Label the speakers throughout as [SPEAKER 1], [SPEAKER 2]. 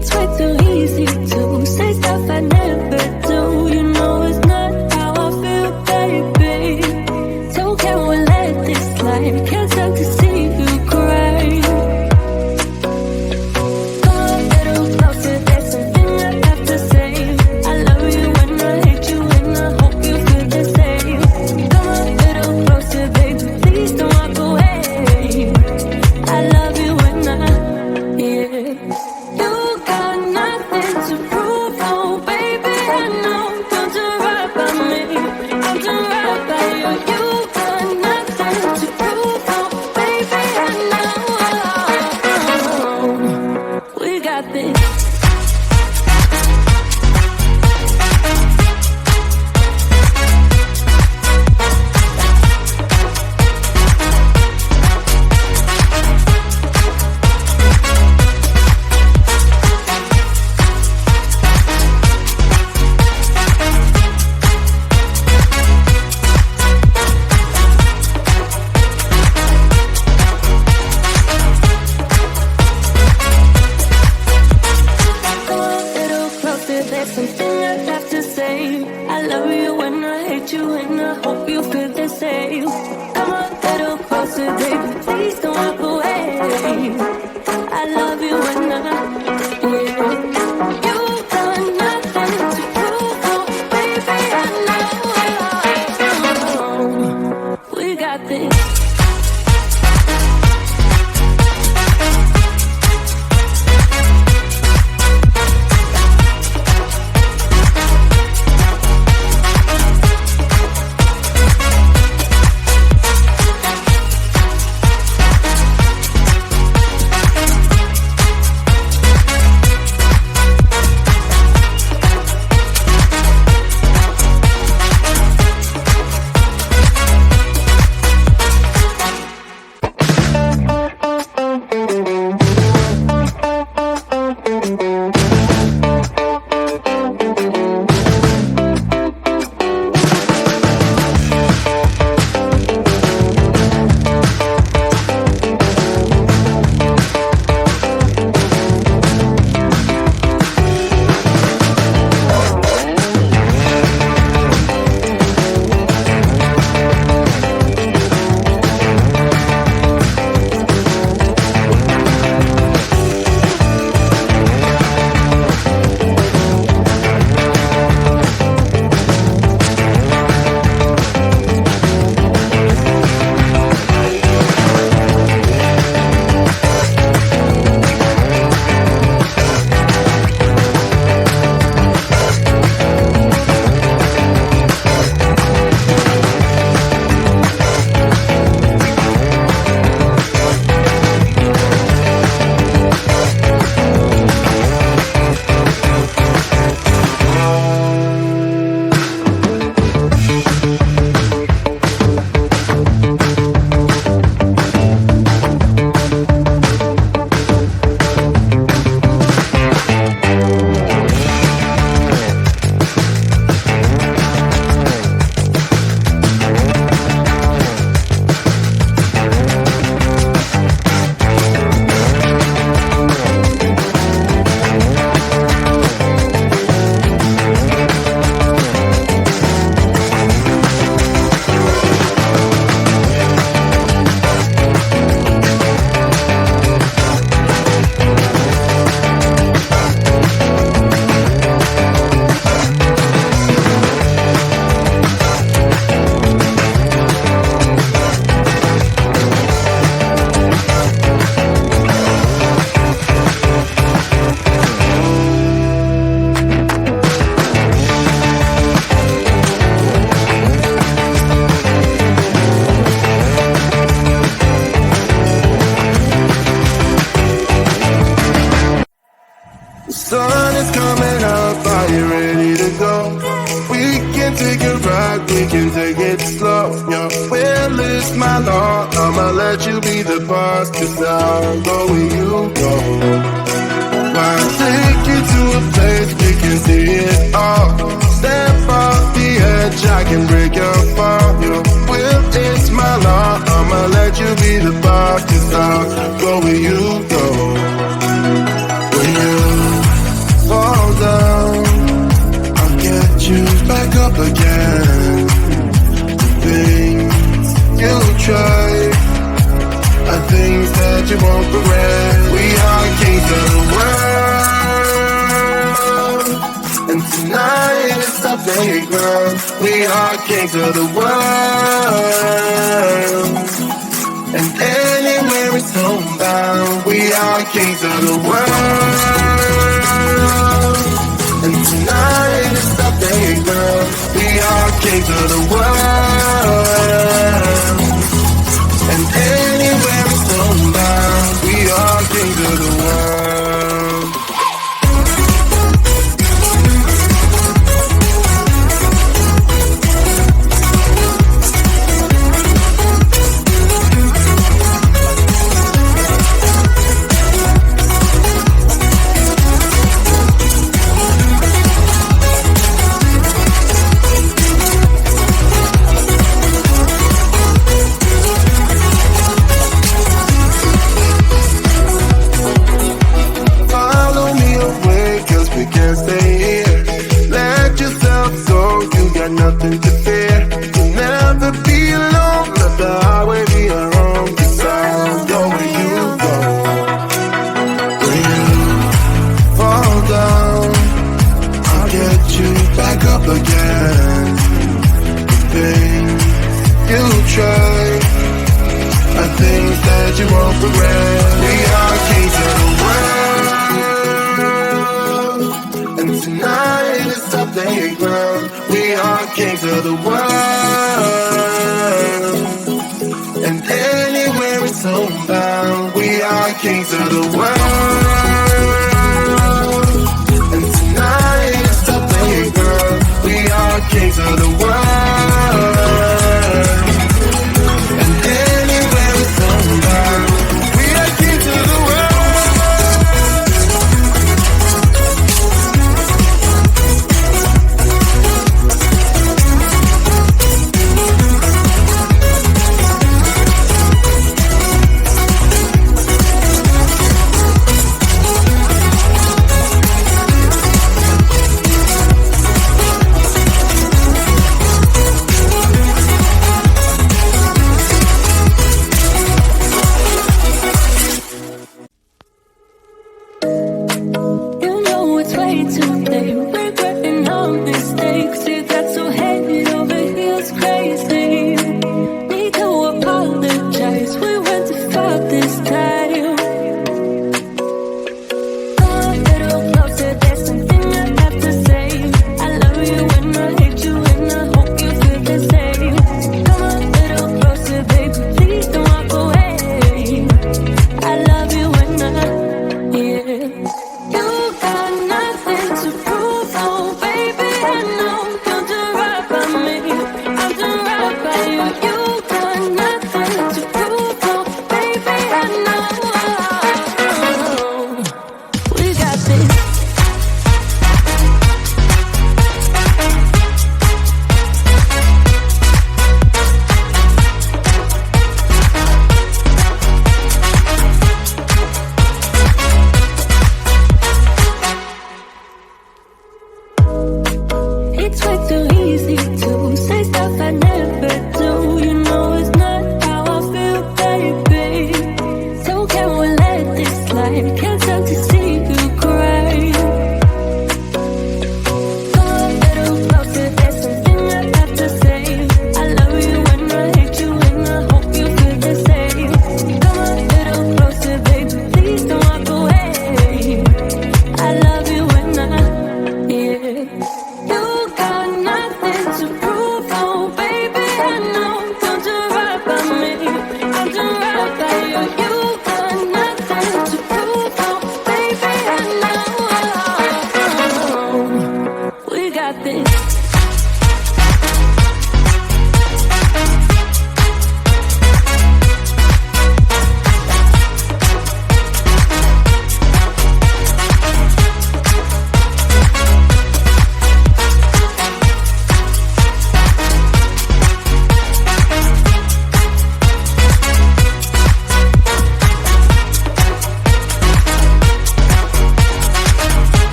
[SPEAKER 1] It's way too easy to say stuff I never do. You know it's not how I feel, baby. So can we let this slide? Can't stand to see you cry. Come a little closer, there's something I have to say. I love you when I hate you, and I hope you feel the same. Come a little closer, baby, please don't walk away. I love you when I, yeah. You got nothing to prove, oh baby, I know. Don't do right by me, don't do right by you. You got nothing to prove, oh baby, I know. We got this. Come a little closer, there's something I have to say. I love you when I hate you, and I hope you feel the same. Come a little closer, baby, please don't walk away. I love you when I, yeah. You got nothing to prove, oh baby, I know. We got this.
[SPEAKER 2] Sun is coming up, are you ready to go? We can take a ride, we can take it slow. Your will is my law, I'ma let you be the boss, 'cause I'll go where you go. I'll take you to a place we can see it all. Step off the edge, I can break your fall. Your will is my law, I'ma let you be the boss, 'cause I'll go where you go. When you up again. Things you try are things that you won't regret. We are kings of the world, and tonight it's our playground. We are kings of the world, and anywhere it's homebound. We are kings of the world, and tonight it's our playground. We are kings of the world, and anywhere it's homebound. We are kings of the world. Nothing to fear. You'll never be alone. Let the highway be your home. 'Cause I'll go where you go. When you fall down, I'll get you back up again. The things you try are things that you won't regret. We are kings of the world, and tonight it's our playground. We are kings of the world, and anywhere it's homebound. We are kings of the world, and tonight it's our playground. We are kings of the world, and anywhere it's homebound. We are kings of the world.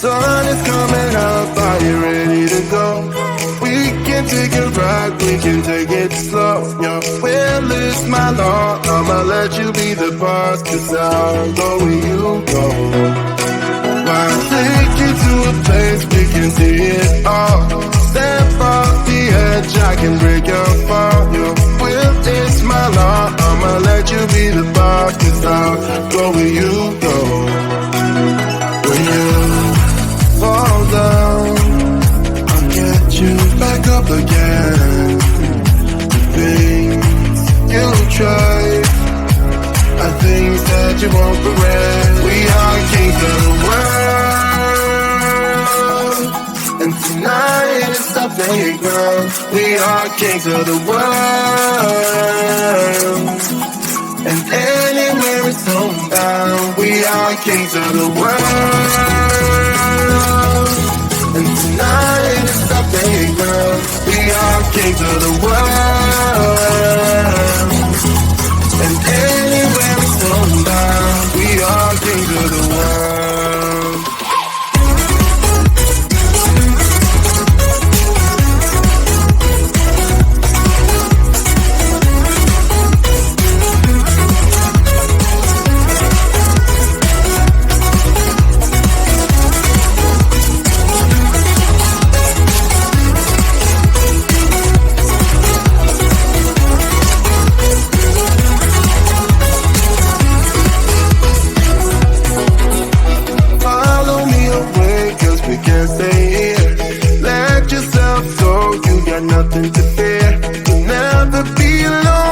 [SPEAKER 2] sun is coming up, are you ready to go? We can take a ride, we can take it slow. Your will is my law, I'ma let you be the boss, 'cause I'll go where you go. I'll take you to a place we can see it all. Step off the edge, I can break your fall. Your will is my law, I'ma let you be the boss, 'cause I'll go where you go. When you fall down, I'll get you back up again. The things you try are things that you won't regret. We are kings of the world, and tonight is our playground. We are kings of the world, and anywhere it's homebound. We are kings of the world, and tonight is our playground. We are kings of the world, and anywhere it's homebound. We are kings of the world. Nothing to fear, you'll never be alone.